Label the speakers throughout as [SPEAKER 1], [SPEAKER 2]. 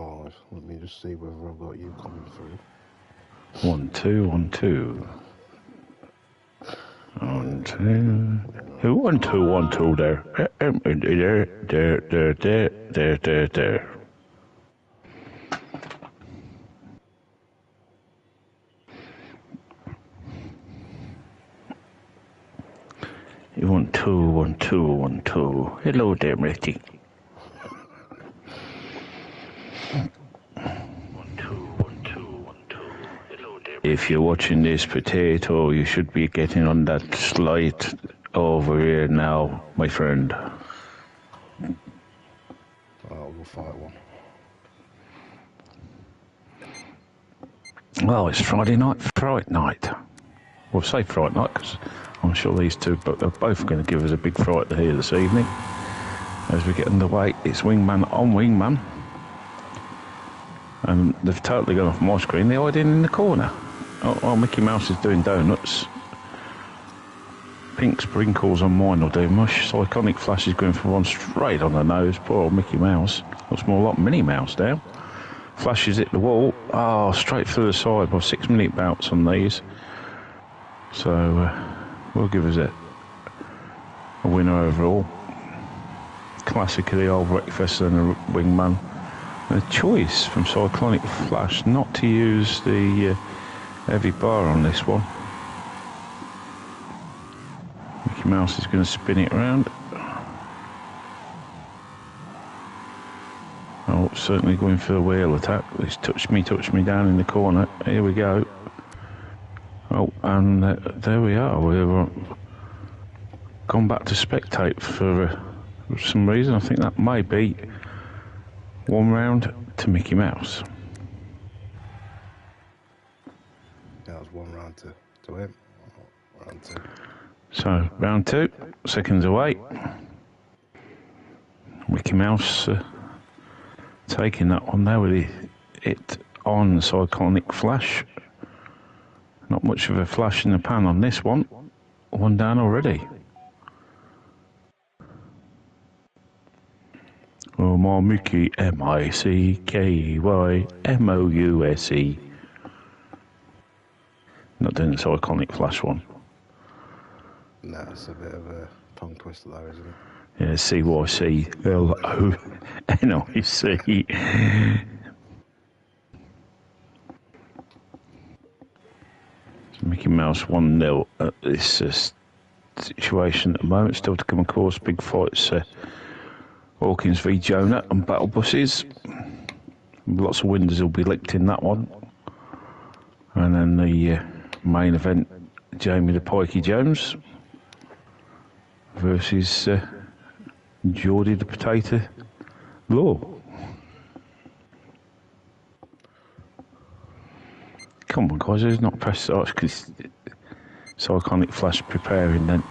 [SPEAKER 1] live. Let me just see whether I've got you coming through.
[SPEAKER 2] 1 2 1 2. 1 2. 1 2 1 2 there. There. One two, 1 2 1 2. Hello there, matey. 1 2 1 2 1 2. Hello there. If you're watching this potato, you should be getting on that slide over here now, my friend.
[SPEAKER 1] We'll fight one.
[SPEAKER 2] Well, it's Friday night, fright night. We'll say fright night because I'm sure these two are both going to give us a big fright here this evening. As we get underway, it's Wingman on Wingman. And they've totally gone off my screen. They're hiding in the corner. Oh, Mickey Mouse is doing donuts. Pink sprinkles on mine will do mush. Cyclonic Flash is going for one straight on the nose. Poor old Mickey Mouse. Looks more like Minnie Mouse now. Flashes hit the wall. Oh, straight through the side. Well, 6 minute bouts on these. So, we'll give us a winner overall. Classic of the old Wreckfest and the Wingman. And a choice from Cyclonic Flash not to use the heavy bar on this one. Mickey Mouse is going to spin it around. Oh, certainly going for the wheel attack. It's touched me down in the corner. Here we go. Oh, and there we are. We've gone back to spectate for some reason. I think that may be one round to Mickey Mouse.
[SPEAKER 1] That was one round to him. Round two.
[SPEAKER 2] So, round two, seconds away. Mickey Mouse taking that one there with it on Cyclonic Flash. Not much of a flash in the pan on this one. One down already. Oh, my Mickey, M-I-C-K-Y-M-O-U-S-E. Not doing the Cyclonic Flash one.
[SPEAKER 1] No, it's a bit of a tongue twister though, isn't it?
[SPEAKER 2] Yeah, C-Y-C-L-O-N-I-C. Mickey Mouse 1-0 at this situation at the moment. Still to come, of course, big fights. Hawkins v Jonah and battle buses. Lots of windows will be licked in that one. And then the main event, Jamie the Pikey Jones versus Geordie the Potato Law. Come on, guys, who's not press start because Cyclonic Flash preparing then.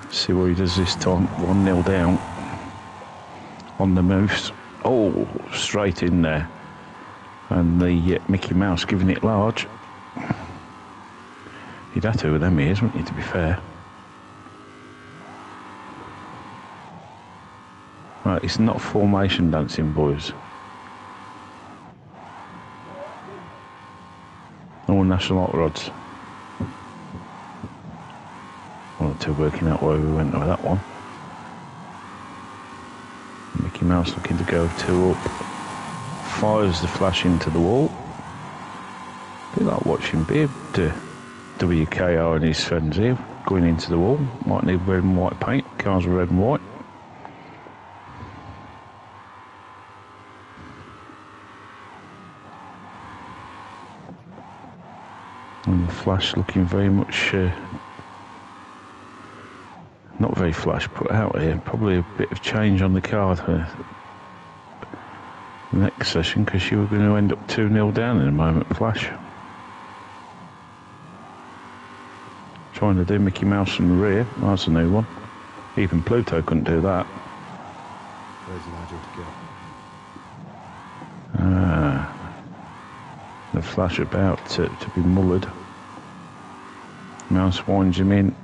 [SPEAKER 2] See what he does this time. 1-0 down on the moose. Oh, straight in there. And the Mickey Mouse giving it large. You'd have to with them ears, wouldn't you, to be fair? Right, it's not formation dancing, boys. All national hot rods. One or two working out why we went with that one. Mickey Mouse looking to go 2 up. Fires the Flash into the wall. Be like watching Beard WKR and his friends here going into the wall. Might need red and white paint. Cars are red and white. And the Flash looking very much not very Flash put out here. Probably a bit of change on the card for the next session because you were going to end up 2-0 down in a moment, Flash. Trying to do Mickey Mouse from the rear. That's a new one. Even Pluto couldn't do that.
[SPEAKER 1] Where's Nigel to go?
[SPEAKER 2] The Flash about to be mullered. Mouse winds him in.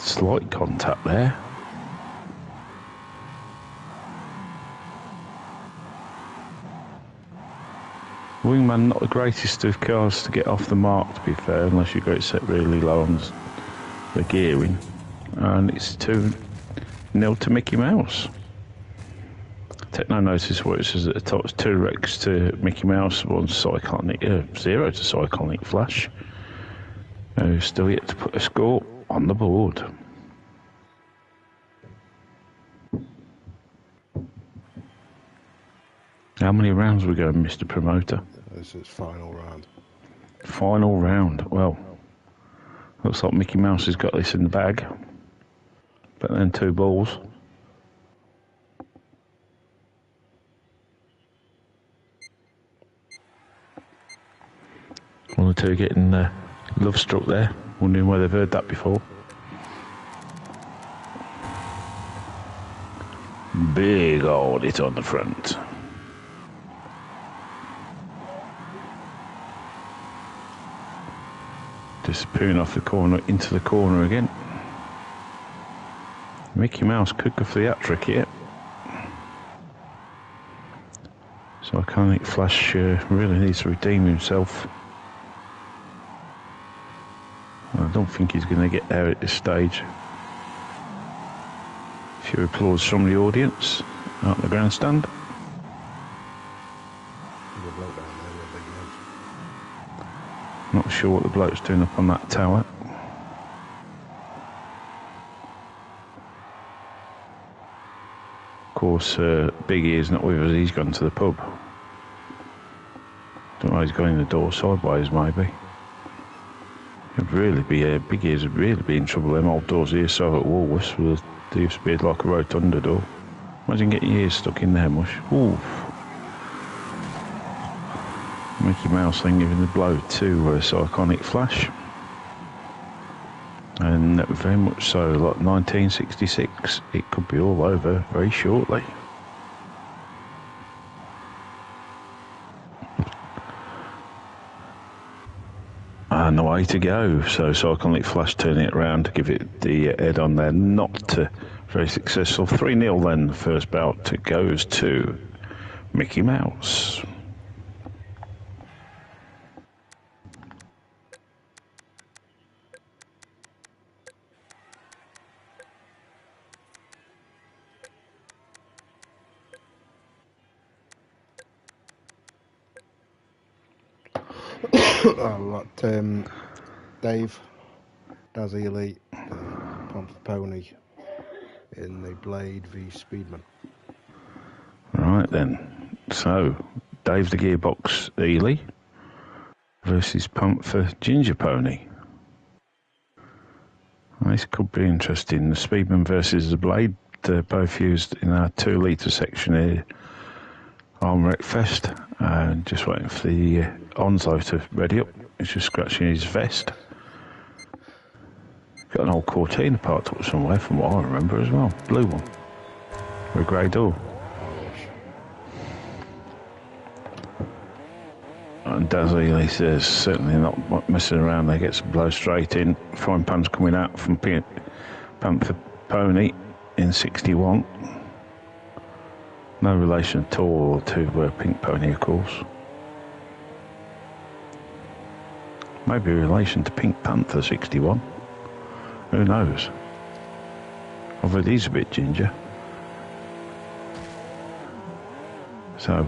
[SPEAKER 2] slight contact there. Wingman, not the greatest of cars to get off the mark, to be fair, unless you got it set really low on the gearing. And it's 2-0 to Mickey Mouse. Take no notice what it says at the top. It's 2 wrecks to Mickey Mouse, 1 cyclonic, 0 to cyclonic Flash. Still yet to put a score on the board. How many rounds are we going, Mr. Promoter?
[SPEAKER 1] This is final round.
[SPEAKER 2] Final round. Well, looks like Mickey Mouse has got this in the bag. But then 2 balls. One or two getting love struck there. Wondering where they've heard that before. Big old hit on the front. Disappearing off the corner into the corner again. Mickey Mouse could go for the hat-trick here. So Iconic Flash really needs to redeem himself. I don't think he's going to get there at this stage. A few applause from the audience out the grandstand. Not sure what the bloke's doing up on that tower. Of course, Big Ear's not with us, he's gone to the pub. Don't know, he's going in the door sideways, maybe. It'd really be, Big Ears would really be in trouble. Them old doors here, so at Woolworths, they used to be like a rotunda door. Imagine getting your ears stuck in there, mush. Oof. Mickey Mouse then giving the blow to Iconic Flash. And very much so, like 1966, it could be all over very shortly. And the way to go. So Iconic Flash turning it around to give it the head on there. Not very successful. 3-0 then, the first bout goes to Mickey Mouse.
[SPEAKER 1] Dave, Daz Ely, Pump Pony in the Blade v Speedman.
[SPEAKER 2] Right then. So, Dave the Gearbox Ely versus Pump for Ginger Pony. This could be interesting. The Speedman versus the Blade, both used in our 2 litre section here on Wreckfest. Just waiting for the Onslow to ready up. He's just scratching his vest. Got an old Cortina parked up somewhere from what I remember as well. Blue one. With a grey door. And Dazzy says certainly not messing around. They get some blow straight in. Frying pan's coming out from Panther Pony in 61. No relation at all to Pink Pony, of course. Maybe a relation to Pink Panther 61. Who knows? Although he's a bit ginger. So,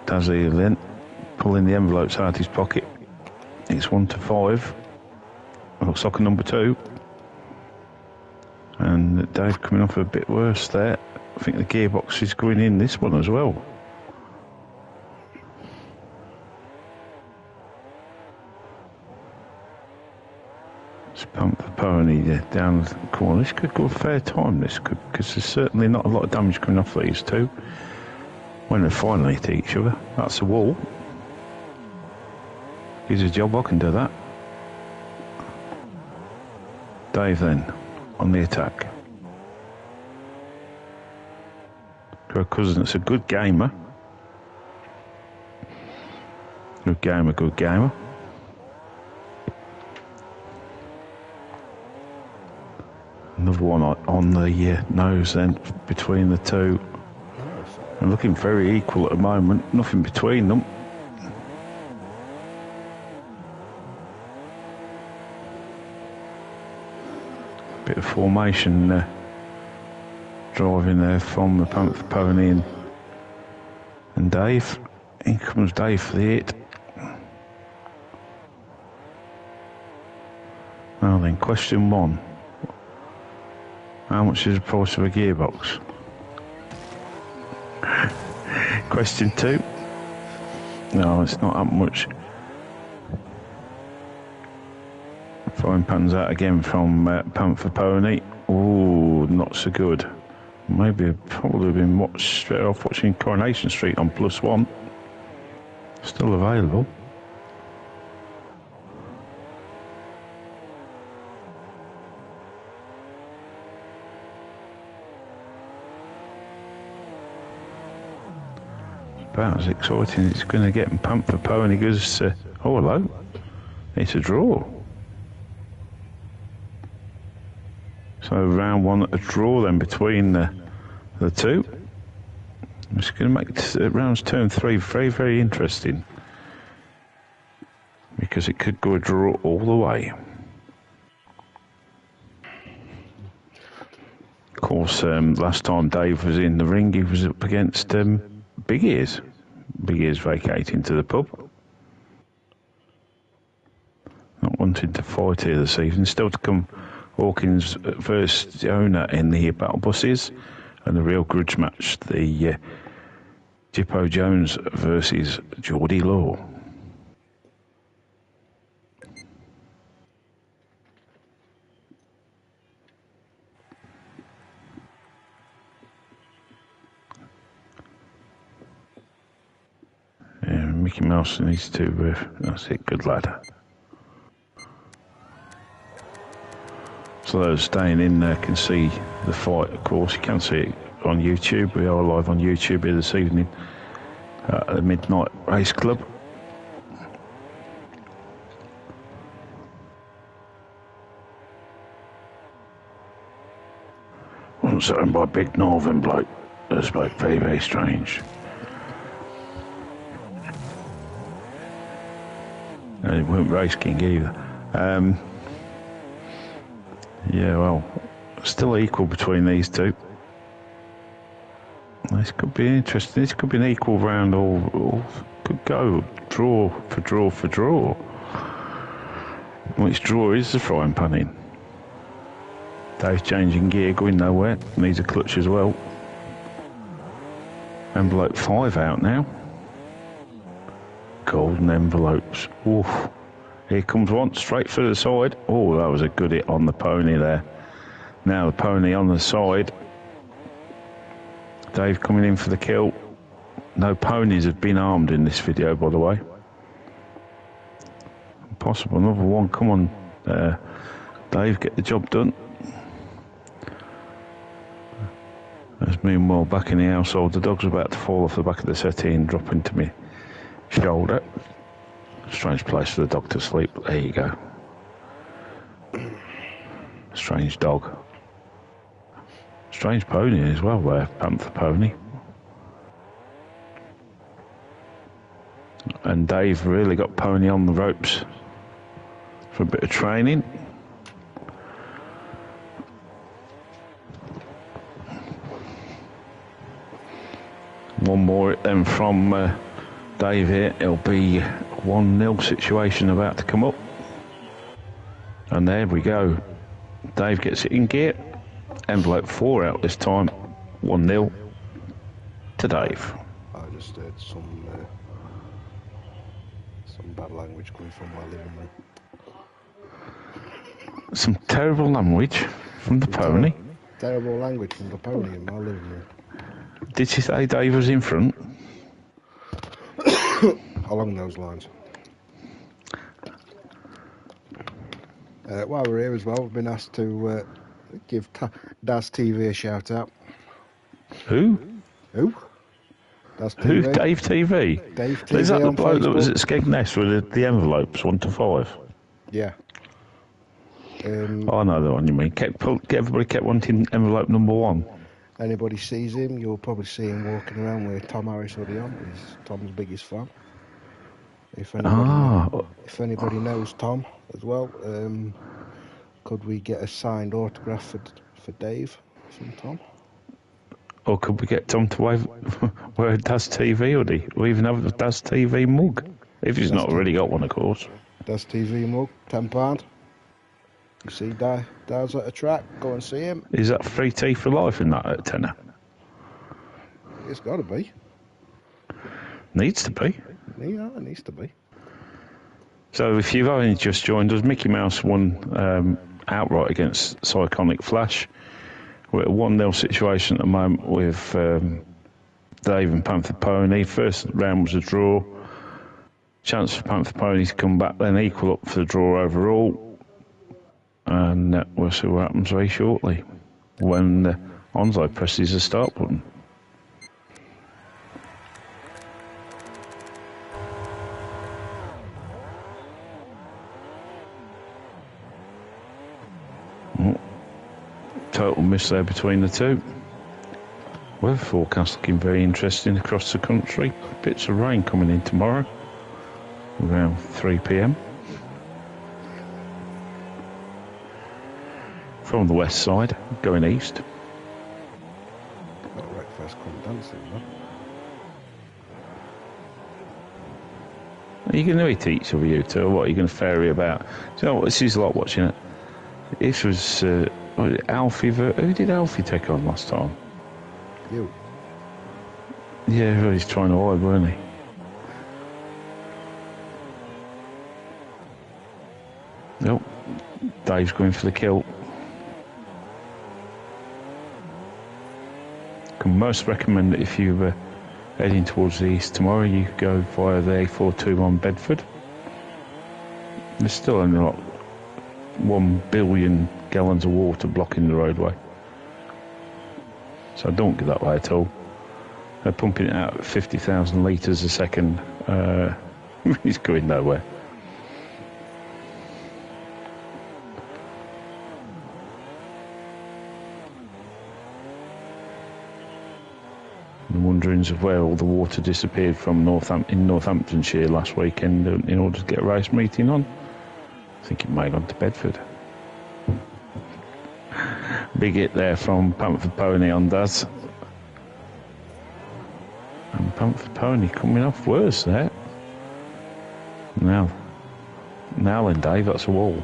[SPEAKER 2] Dazzy then pulling the envelopes out of his pocket. It's 1 to 5. Looks like a number 2. And Dave coming off a bit worse there. I think the gearbox is going in this one as well. It's Pump the Pony down the corner. This could go a fair time, this could, because there's certainly not a lot of damage coming off these two. When they finally hit each other, that's the wall. Gives a job, I can do that. Dave then, on the attack. Her cousin, it's a good gamer. Good gamer, good gamer. Another one on the nose then, between the two.
[SPEAKER 1] Nice.
[SPEAKER 2] And looking very equal at the moment, nothing between them. Bit of formation driving there from the Panther Pony and Dave. In comes Dave for the hit. Now then, question one. How much is the price of a gearbox? Question two. No, it's not that much. Frying pans out again from Panther Pony. Ooh, not so good. Maybe probably been straight off watching Coronation Street on +1. Still available. About as exciting as it's going to get. And Panther Pony goes, oh hello, it's a draw. So round one, a draw then between the two. It's going to make rounds 2 and 3 very, very interesting, because it could go a draw all the way. Of course, last time Dave was in the ring, he was up against Big Ears. Big Ears vacating to the pub. Not wanting to fight here this evening. Still to come, Hawkins versus the owner in the battle buses, and the real grudge match, the Jippo Jones versus Geordie Law. Mickey Mouse needs to, that's it, good lad. So those staying in there can see the fight, of course. You can see it on YouTube. We are live on YouTube here this evening at the Midnight Race Club. Once owned by a big northern bloke. That's bloke very, very strange. And it weren't Race King either. Yeah, well, still equal between these two. This could be interesting. This could be an equal round, or could go draw for draw for draw. Which draw is the frying pan in? Dave's changing gear, going nowhere. Needs a clutch as well. Envelope 5 out now. Golden envelopes. Oof. Here comes one, straight for the side. Oh, that was a good hit on the pony there. Now the pony on the side. Dave coming in for the kill. No ponies have been armed in this video, by the way. Possible another one. Come on, Dave, get the job done. As meanwhile, back in the household, the dog's about to fall off the back of the settee and drop into me shoulder. Strange place for the dog to sleep. There you go. Strange dog. Strange pony as well there, Panther Pony. And Dave really got pony on the ropes for a bit of training. One more then from Dave here. It'll be 1-0 situation about to come up. And there we go. Dave gets it in gear. Envelope 4 out this time. 1-0 to Dave.
[SPEAKER 1] I just heard some bad language coming from my living room.
[SPEAKER 2] Some terrible language from the pony.
[SPEAKER 1] Terrible language from the pony in my living room.
[SPEAKER 2] Did she say Dave was in front?
[SPEAKER 1] Along those lines. While we're here as well, we've been asked to give Daz TV a shout out.
[SPEAKER 2] Who?
[SPEAKER 1] Daz TV.
[SPEAKER 2] Who? Dave TV?
[SPEAKER 1] Dave TV.
[SPEAKER 2] Is that the
[SPEAKER 1] on
[SPEAKER 2] bloke
[SPEAKER 1] Facebook?
[SPEAKER 2] that was at Skegness with the envelopes 1 to 5?
[SPEAKER 1] Yeah.
[SPEAKER 2] I know the one you mean. Everybody kept wanting envelope number 1.
[SPEAKER 1] Anybody sees him, you'll probably see him walking around with Tom Harris hoodie on. He's Tom's biggest fan. If anybody knows Tom as well, could we get a signed autograph for Dave from Tom?
[SPEAKER 2] Or could we get Tom to wear a Daz TV hoodie? Or even have a Daz TV mug? If he's not already got one, of course.
[SPEAKER 1] Daz TV mug, £10. You see Daz at a track, go and see him.
[SPEAKER 2] Is that free tea for life in that at tenner?
[SPEAKER 1] It's got to be.
[SPEAKER 2] Needs to be.
[SPEAKER 1] Yeah, it needs to be.
[SPEAKER 2] So if you've only just joined us, Mickey Mouse won outright against Psychonic Flash. We're at a 1-0 situation at the moment with Dave and Panther Pony. First round was a draw. Chance for Panther Pony to come back, then equal up for the draw overall. And we'll see what happens very shortly when Onzo presses the start button. Total miss there between the two. Weather forecast looking very interesting across the country. Bits of rain coming in tomorrow around 3 p.m. from the west side going east.
[SPEAKER 1] Got Wreckfest come dancing, though.
[SPEAKER 2] Are you going to eat each of you two, or what are you going to fairy about? Do you know what this is like watching it? This was Alfie. Who did Alfie take on last time?
[SPEAKER 1] You.
[SPEAKER 2] Yeah, well, he's trying to hide, weren't he? Nope. Dave's going for the kill. Can most recommend that if you heading towards the east tomorrow, you go via the A421 Bedford. There's still only like 1 billion gallons of water blocking the roadway, so don't go that way at all. They're pumping it out at 50,000 litres a second. It's going nowhere. The wanderings of where all the water disappeared from Northamptonshire last weekend in order to get a race meeting on. I think it made on to Bedford. Big hit there from Panther Pony on Daz. And Panther Pony coming off worse there. Now then, Dave, that's a wall.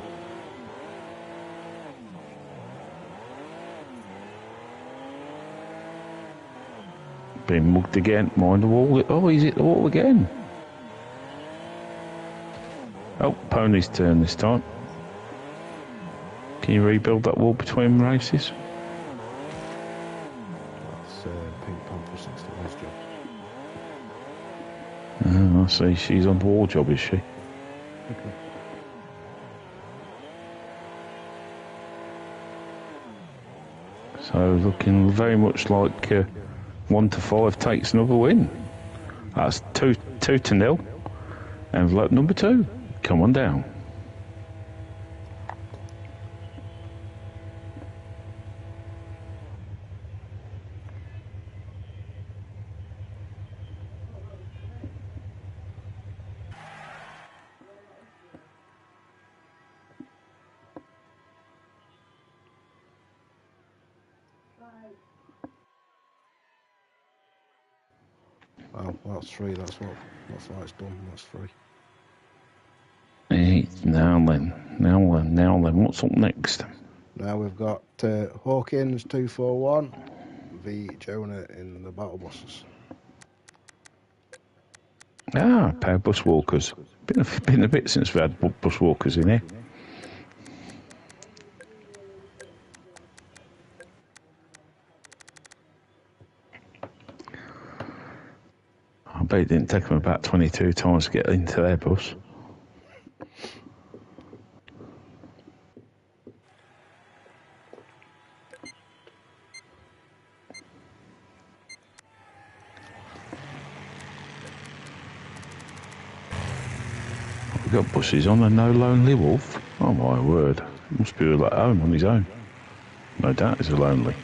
[SPEAKER 2] Being mugged again. Mind the wall. Oh, he's hit the wall again. Oh, Pony's turn this time. Can you rebuild that wall between races?
[SPEAKER 1] That's Pink Panther 61's job.
[SPEAKER 2] Oh, I see. She's on the wall job, is she?
[SPEAKER 1] Okay.
[SPEAKER 2] So looking very much like 1 to 5 takes another win. That's 2-0. Envelope number 2. Come on down.
[SPEAKER 1] Well, that's 3. That's why it's done. That's 3.
[SPEAKER 2] Hey, now then, what's up next?
[SPEAKER 1] Now we've got Hawkins 241 v Jonah in the battle buses.
[SPEAKER 2] Ah, a pair of bus walkers. Been a bit since we had bus walkers in here. I bet it didn't take them about 22 times to get into their bus. We've got buses on and no lonely wolf. Oh my word. Must be at home on his own. No doubt he's lonely.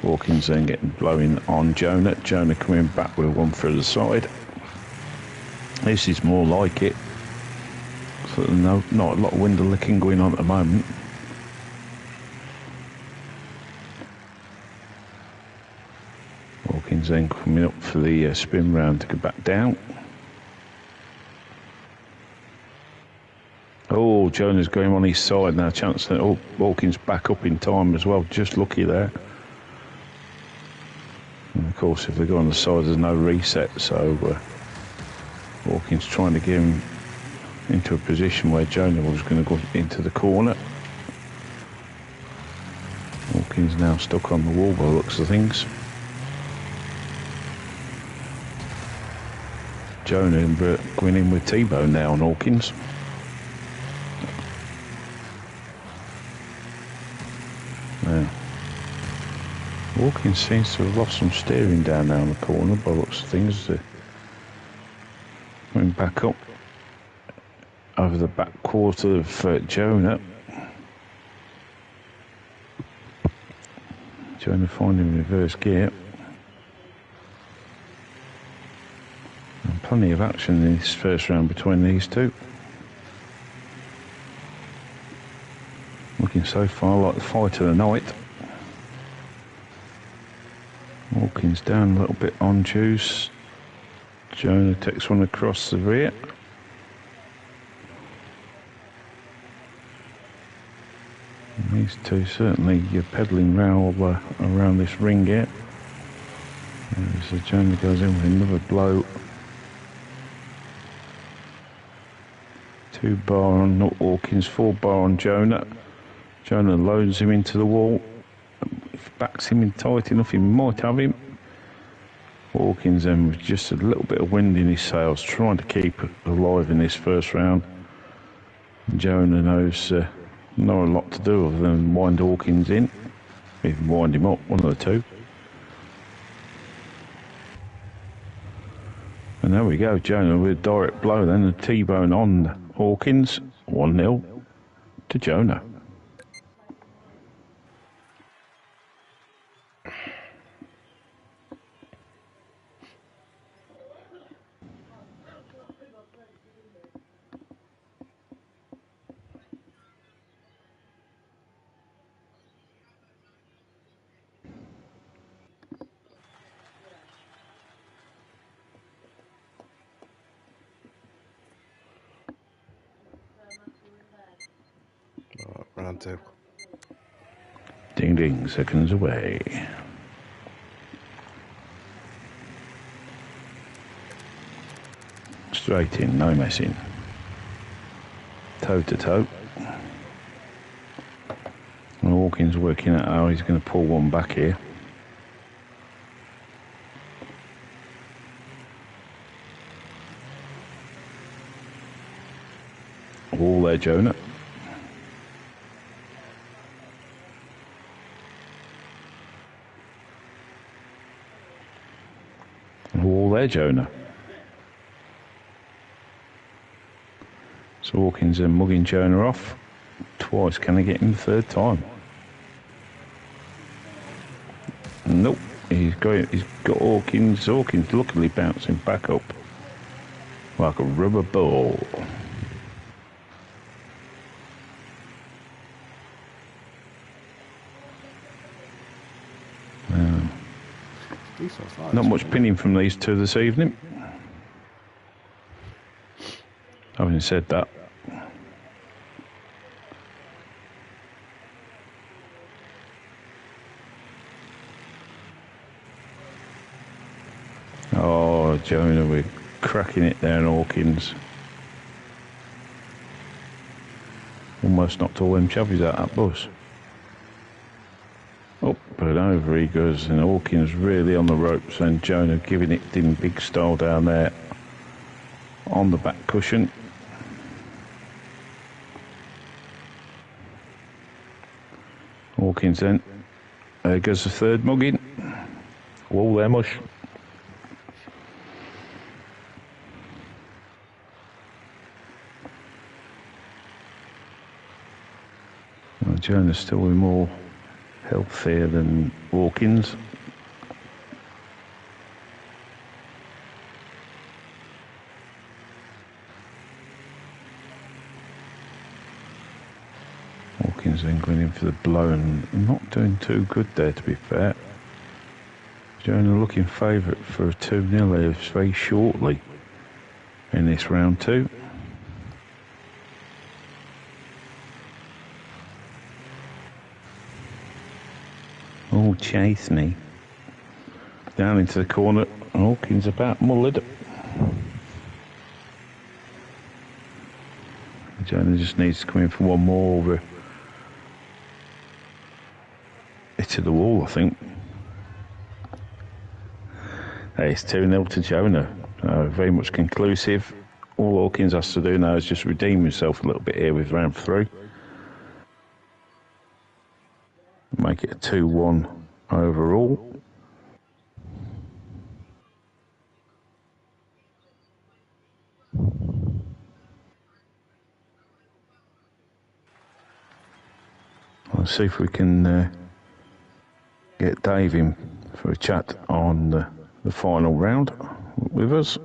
[SPEAKER 2] Hawkins then getting blowing on Jonah. Jonah coming back with one through the side. This is more like it. So no, not a lot of window licking going on at the moment. Hawkins then coming up for the spin round to go back down. Oh, Jonah's going on his side now. Chance that Hawkins back up in time as well. Just lucky there. And of course, if they go on the side, there's no reset. So Hawkins trying to get him into a position where Jonah was going to go into the corner. Hawkins now stuck on the wall by the looks of things. Jonah going in with T-Bone now on Hawkins. Now, Hawkins seems to have lost some steering down there on the corner by the looks of things. Going back up over the back quarter of Jonah. Jonah finding reverse gear. And plenty of action in this first round between these two. Looking so far like the fight of the night. Hawkins down a little bit on juice. Jonah takes one across the rear. And these two certainly pedalling around this ring here. So Jonah goes in with another blow. 2 bar on Hawkins, 4 bar on Jonah. Jonah loads him into the wall. If he backs him in tight enough, he might have him. Hawkins then with just a little bit of wind in his sails, trying to keep alive in this first round. Jonah knows not a lot to do other than wind Hawkins in. Even wind him up, one of the two. And there we go, Jonah with a direct blow then, a T-bone on Hawkins. 1-0 to Jonah.
[SPEAKER 1] Round 2.
[SPEAKER 2] Ding ding, seconds away. Straight in, no messing. Toe to toe. And Hawkins working out how he's going to pull one back here. All there, Jonah. All there, Jonah. So Hawkins mugging Jonah off twice. Can he get him the third time? Nope. He's got Hawkins. Hawkins luckily bouncing back up like a rubber ball. Not much pinning from these two this evening. Having said that, oh, Jonah, we're cracking it there in Hawkins. Almost knocked all them chubbies out that bus. Up and over he goes, and Hawkins really on the ropes, and Jonah giving it in big style down there on the back cushion. Hawkins then goes the third mugging. Wall there, mush. Jonah's still more healthier than Hawkins. Hawkins then going in for the blow and not doing too good there, to be fair. Jonah looking favourite for a 2-0 very shortly in this round 2. Oh, Chasney. Down into the corner. Hawkins about mullered. Jonah just needs to come in for one more hit to the wall, I think. It's 2-0 to Jonah. Very much conclusive. All Hawkins has to do now is just redeem himself a little bit here with round 3. Make it a 2-1 overall. Let's see if we can get Dave in for a chat on the final round with us.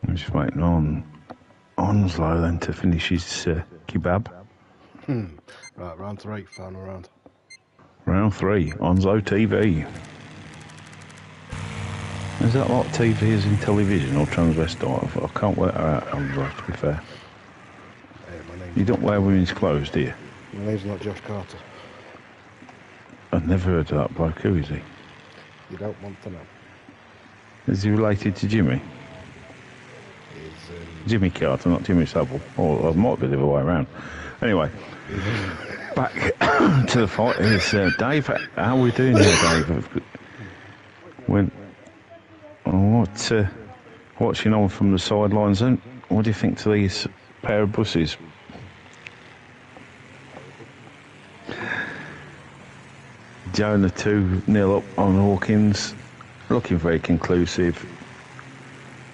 [SPEAKER 2] I'm just waiting on Onslow then to finish his kebab.
[SPEAKER 1] Right, round 3, final round.
[SPEAKER 2] Round 3, Onslow TV. Is that like TV as in television or transvestite? I can't work out, Onslow, to be fair. You don't wear women's clothes, do you?
[SPEAKER 1] My name's not Josh Carter.
[SPEAKER 2] I've never heard of that bloke. Who is he?
[SPEAKER 1] You don't want to know.
[SPEAKER 2] Is he related to Jimmy? Jimmy Carter, not Jimmy Savile. Or it might be the other way around. Anyway, back to the fight. Is Dave. How are we doing here, Dave? Watching on from the sidelines, and what do you think to these pair of buses? Jonah 2-0 up on Hawkins, looking very conclusive.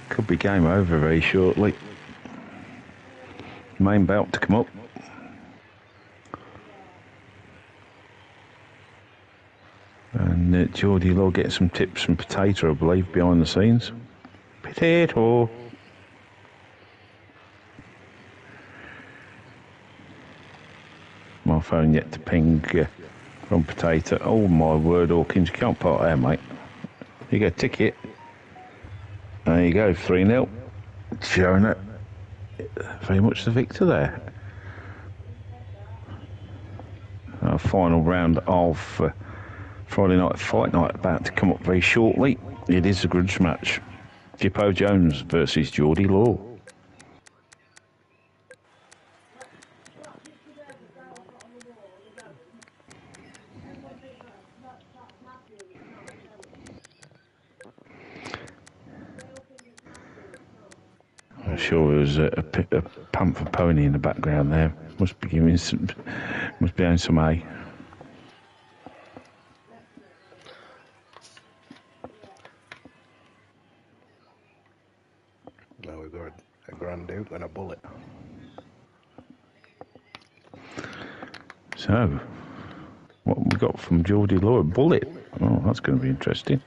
[SPEAKER 2] Could be game over very shortly. Main belt to come up. And Geordie Law getting some tips from Potato, I believe, behind the scenes. Potato. My phone yet to ping from Potato. Oh my word, Hawkins, you can't part there, mate. You get a ticket. There you go, 3-0. Jonah, very much the victor there. Our final round of Friday Night Fight Night about to come up very shortly. It is a grudge match. Jippo Jones versus Geordie Law. I'm sure there was a panther pony in the background there. Must be having some hay.
[SPEAKER 1] Now we've got a Grand Duke and a Bullet.
[SPEAKER 2] So, what have we got from Geordie Law? A Bullet. Oh, that's going to be interesting.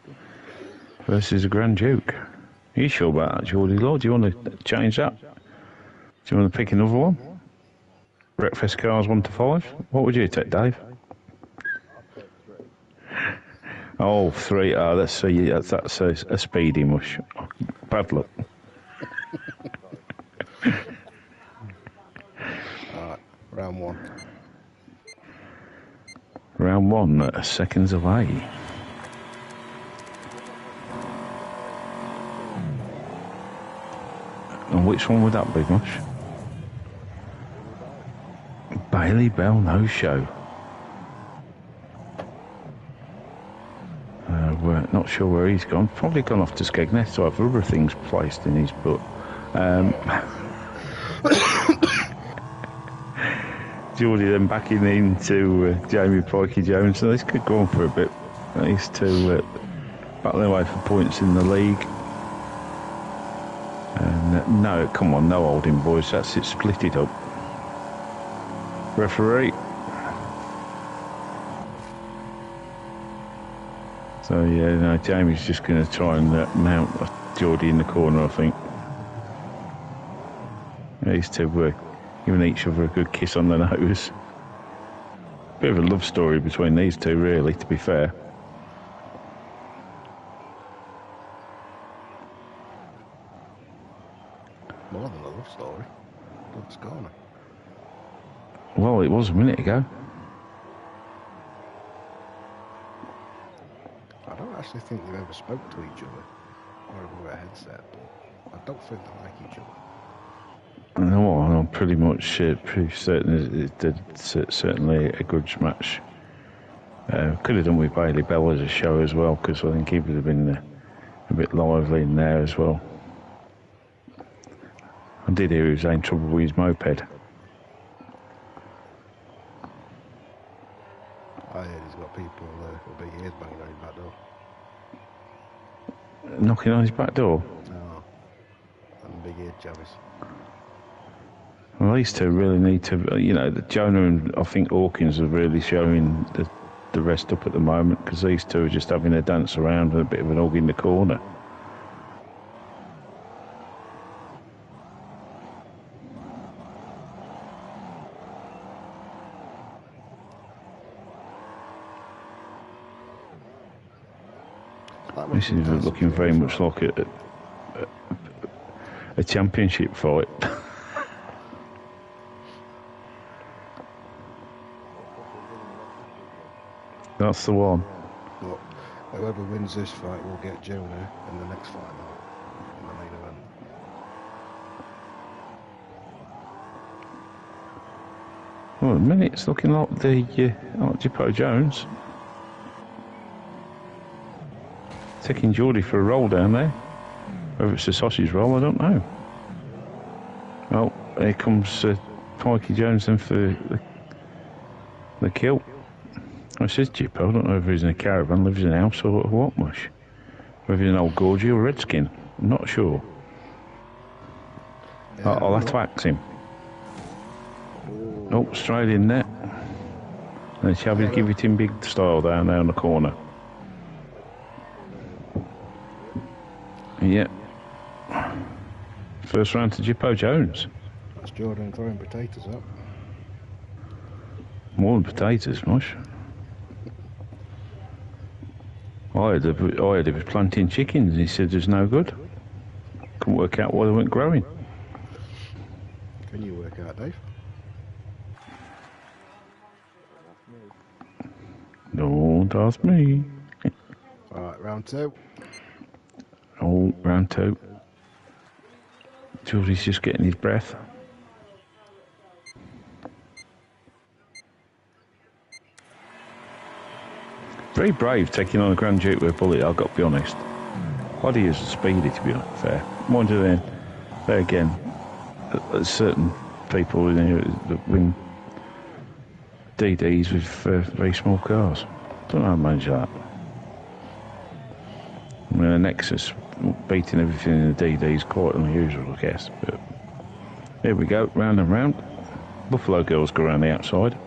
[SPEAKER 2] Versus a Grand Duke. Are you sure about that, Geordie Law? Do you want to change that? Do you want to pick another one? Wreckfest cars 1 to 5? What would you take, Dave? Oh, 3. Oh, let's see. That's a speedy mush. Bad luck.
[SPEAKER 1] Alright, round 1.
[SPEAKER 2] Round 1, seconds away. And which one would that be, Mush? Bailey Bell No Show. We're not sure where he's gone. Probably gone off to Skegness to have other things placed in his book. Geordie then backing into Jamie Pikey Jones. So this could go on for a bit. These two battling away for points in the league. And no, come on, no holding, boys. That's it. Split it up. Referee. So yeah, no, Jamie's just going to try and mount Geordie in the corner, I think. These two were giving each other a good kiss on the nose. Bit of a love story between these two, really, to be fair.
[SPEAKER 1] More than a love story. Love corner.
[SPEAKER 2] Well, it was a minute ago.
[SPEAKER 1] I don't actually think they've ever spoke to each other or over a headset, but I don't think they like each other.
[SPEAKER 2] No, I'm pretty much pretty certain it's certainly a grudge match. Could have done with Bailey Bell as a show as well, because I think he would have been a bit lively in there as well. I did hear he was having trouble with his moped.
[SPEAKER 1] I heard he's got people with big ears banging on his back door.
[SPEAKER 2] Knocking on his back door?
[SPEAKER 1] No. And big ear Jarvis.
[SPEAKER 2] Well, these two really need to, Jonah and I think Hawkins are really showing the rest up at the moment, because these two are just having a dance around with a bit of an hug in the corner. This is looking very much like a championship fight. That's the one.
[SPEAKER 1] But whoever wins this fight will get Jonah in the next fight now, in the main event.
[SPEAKER 2] Well, at the minute it's looking like like Jippo Jones. Taking Geordie for a roll down there. Whether it's a sausage roll, I don't know. Oh, here comes Pikey Jones then for the kill. I says Jippo, I don't know if he's in a caravan, lives in a house or what much. Whether he's an old Gorgie or Redskin, I'm not sure. Yeah, I'll have to ask him. Oh, straight in there. And Chavy's give it in big style down there in the corner. Yeah. First round to Jippo Jones.
[SPEAKER 1] That's Jordan throwing potatoes up.
[SPEAKER 2] More than potatoes, much. I heard he was planting chickens and he said there's no good. Couldn't work out why they weren't growing.
[SPEAKER 1] Can you work out, Dave?
[SPEAKER 2] Don't ask me.
[SPEAKER 1] Alright, round two.
[SPEAKER 2] Oh, round two. Geordie's just getting his breath. Very brave taking on a Grand Duke with a bullet, I've got to be honest. Body is speedy, to be fair. Mind you then, there again, there's certain people in here that win DDs with very small cars. Don't know how to manage that. I mean, a Nexus beating everything in the DD is quite unusual, I guess. But here we go, round and round. Buffalo girls go around the outside.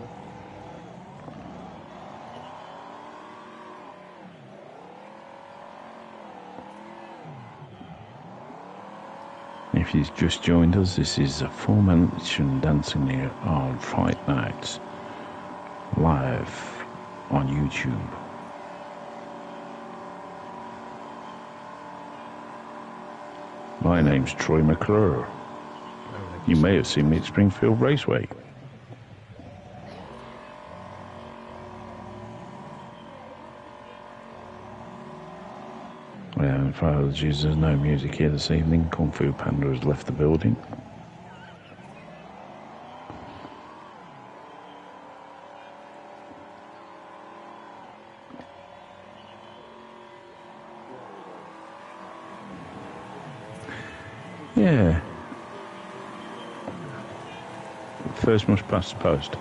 [SPEAKER 2] If you've just joined us, this is a formation dancing here on Fright Nights, live on YouTube. My name's Troy McClure. You may have seen me at Springfield Raceway. And apologies, there's no music here this evening. Kung Fu Panda has left the building. Yeah. First must pass the post.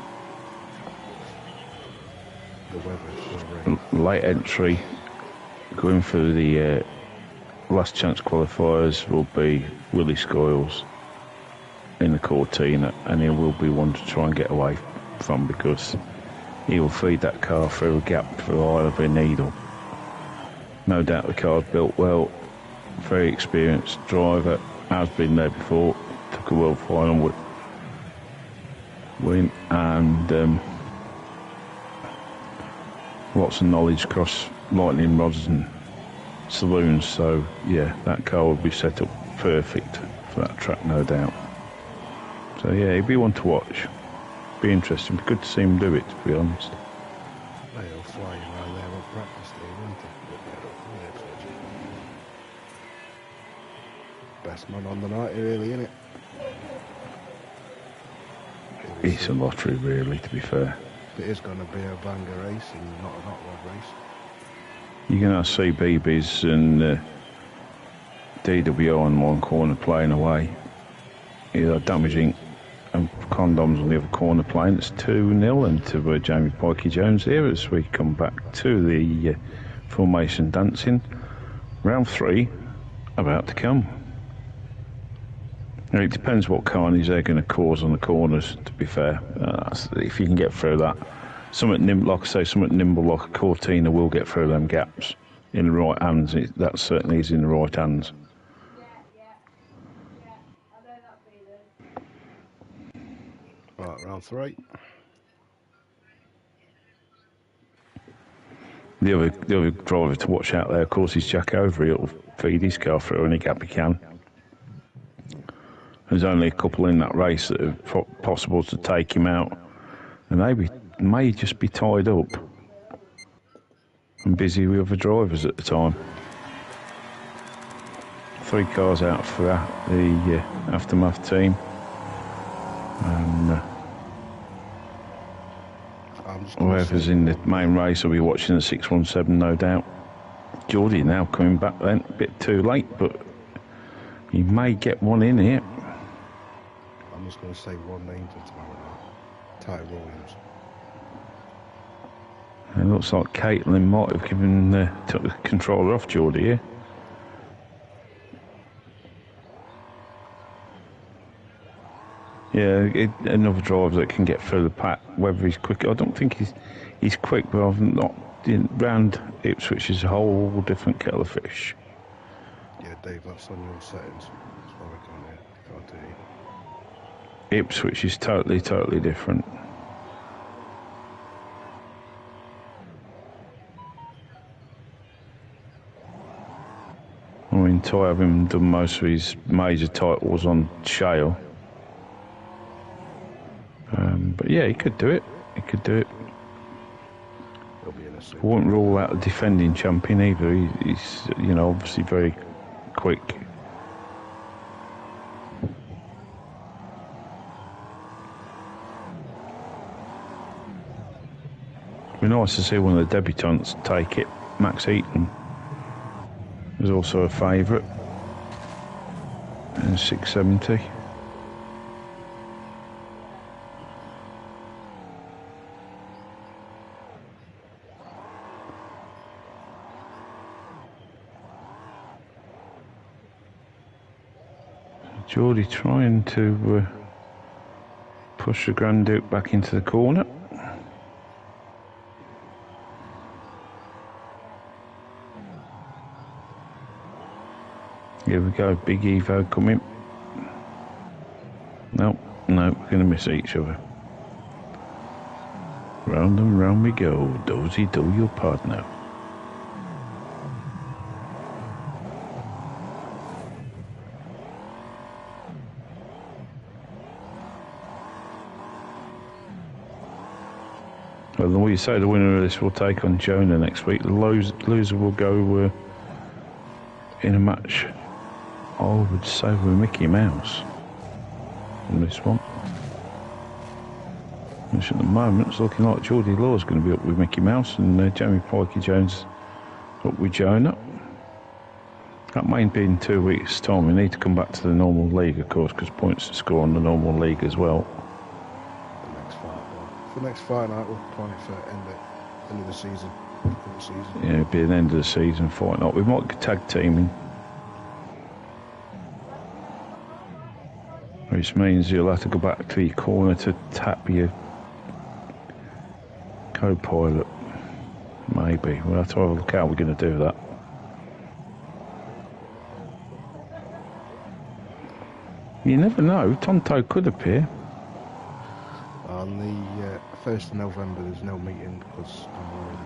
[SPEAKER 1] The weather's so
[SPEAKER 2] late entry, going for the last chance qualifiers will be Willie Scoyles in the Cortina, and he will be one to try and get away from, because he will feed that car through a gap for the eye of a needle. No doubt the car's built well, very experienced driver, has been there before, took a world final win, and lots of knowledge across lightning rods and saloons, so yeah, that car will be set up perfect for that track, no doubt. So yeah, he'd be one to watch. Be interesting. Be good to see him do it, to be honest.
[SPEAKER 1] He'll fly around there on practice day, won't he? Best man on the night, really, isn't it?
[SPEAKER 2] It's a lottery, really, to be fair.
[SPEAKER 1] It is going to be a banger race and not a hot rod race.
[SPEAKER 2] You're going to see BBs and DWO on one corner playing away. Damaging and Condoms on the other corner playing. It's 2-0 into Jamie Pikey Jones here as we come back to the formation dancing. Round 3 about to come. Now, it depends what carnage they're going to cause on the corners, to be fair. If you can get through that. Something nimble like a Cortina will get through them gaps in the right hands. That certainly is in the right hands.
[SPEAKER 1] Right, round 3.
[SPEAKER 2] The other driver to watch out there, of course, is Jack Overy. He'll feed his car through any gap he can. There's only a couple in that race that are possible to take him out, and may just be tied up and busy with other drivers at the time. 3 cars out for the Aftermath team, and whoever's in the main race will be watching the 617, no doubt. Geordie now coming back then, a bit too late, but he may get one in here.
[SPEAKER 1] I'm just going to say one name for tomorrow night. Ty Williams.
[SPEAKER 2] It looks like Caitlin might have took the controller off Geordie here. Yeah, another driver that can get through the pack, whether he's quick. I don't think he's quick, but I've not. Round Ipswich is a whole different kettle of fish.
[SPEAKER 1] Yeah, Dave, that's on your settings. That's what I can't do.
[SPEAKER 2] Ipswich is totally different. I mean, Ty having done most of his major titles on shale. But yeah, he could do it. I wouldn't rule out a defending champion either. He's obviously very quick. It'd be nice to see one of the debutants take it. Max Eaton is also a favourite in 670. Geordie trying to push the Grand Duke back into the corner. Here we go, Big Evo coming. No, we're going to miss each other. Round and round we go, dozy do your partner. Well, what you say, the winner of this will take on Jonah next week. The loser will go in a match, I would say, with Mickey Mouse on this one. Which at the moment it's looking like Geordie Law's going to be up with Mickey Mouse and Jamie Pikey Jones up with Jonah. That may be in 2 weeks' time. We need to come back to the normal league, of course, because points to score on the normal league as well.
[SPEAKER 1] The next fight night, we'll plan it for end of the season. for the season.
[SPEAKER 2] Yeah, it'll be an end of the season fight night. We might get tag teaming, which means you'll have to go back to your corner to tap your co-pilot. Maybe. We'll have to have a look how we're going to do that. You never know. Tonto could appear.
[SPEAKER 1] On the 1st of November, there's no meeting because I'm already...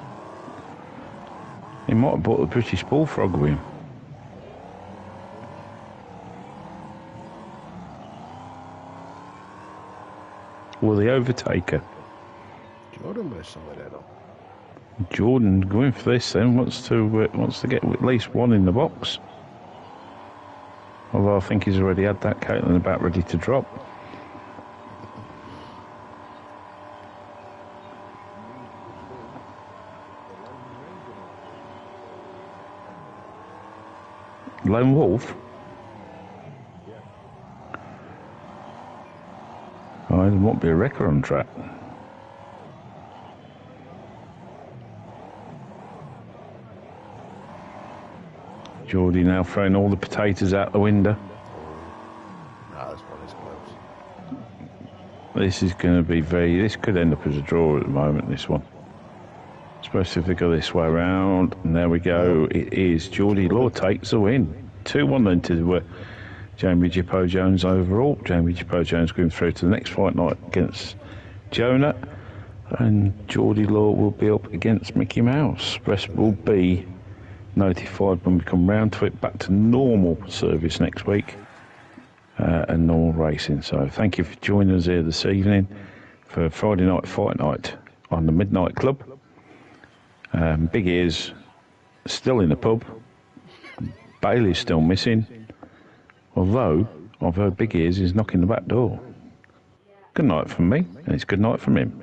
[SPEAKER 2] He might have brought the British Bullfrog with him. Or the Overtaker.
[SPEAKER 1] Jordan was somewhere there though.
[SPEAKER 2] Jordan going for this then wants to get at least one in the box. Although I think he's already had that Caitlin about ready to drop. Lone Wolf. Oh, there might be a wrecker on track. Geordie now throwing all the potatoes out the window.
[SPEAKER 1] Nah, this one is close.
[SPEAKER 2] This is going to be this could end up as a draw at the moment, this one. Especially if they go this way around. And there we go. It is. Geordie Law takes the win. 2-1 then to Jamie Jippo Jones overall. Jamie Jippo Jones going through to the next fight night against Jonah. And Geordie Law will be up against Mickey Mouse. Rest will be notified when we come round to it, back to normal service next week and normal racing. So thank you for joining us here this evening for Friday night fight night on the Midnight Club. Big Ears still in the pub. Bailey's still missing, although I've heard Big Ears is knocking the back door. Good night from me, and it's good night from him.